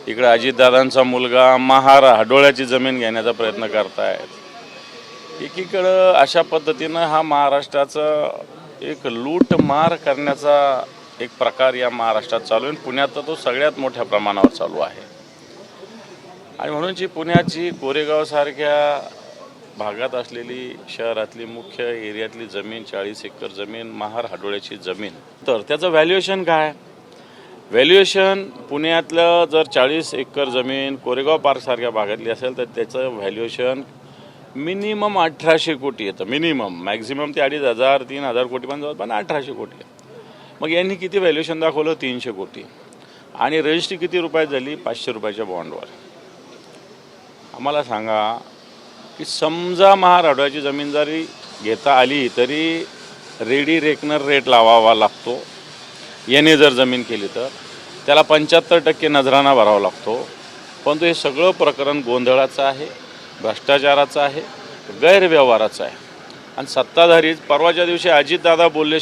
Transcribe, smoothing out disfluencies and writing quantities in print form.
इकडे अजितदादांचा मुलगा महार हाडोळ्याची जमीन घेण्याचा प्रयत्न करतायत। एकीकडं अशा पद्धतीनं हा महाराष्ट्राचा एक लूटमार करण्याचा एक प्रकार या महाराष्ट्रात चालू आहे। पुण्यात तर तो सगळ्यात मोठ्या प्रमाणावर चालू आहे आणि म्हणून जी पुण्याची कोरेगावसारख्या भागात असलेली शहरातली मुख्य एरियातली जमीन 40 एकर जमीन महार हाडोळ्याची जमीन, तर त्याचं व्हॅल्युएशन काय? व्हॅल्युएशन पुण्यातलं जर 40 एकर जमीन कोरेगाव पार्कसारख्या भागातली असेल तर त्याचं व्हॅल्युएशन मिनिमम 1800 कोटी येतं। मिनिमम, मॅक्झिमम ते 2500 3000 कोटी पण जाऊ, पण 1800 कोटी आहे। मग यांनी किती व्हॅल्युएशन दाखवलं? 300 कोटी। आणि रजिस्ट्री किती रुपयात झाली? 500 रुपयाच्या बॉन्डवर। आम्हाला सांगा की समजा महार हाडोळ्याची जमीन जरी घेता आली तरी रेडी रेकनर रेट लावावा लागतो। याने जर जमीन केली तर त्याला 75% नजराना भरावा लागतो। परंतु हे सगळं प्रकरण गोंधळाचं आहे, भ्रष्टाचाराचं आहे, गैरव्यवहाराचं आहे। आणि सत्ताधारी परवाच्या दिवशी अजितदादा बोलले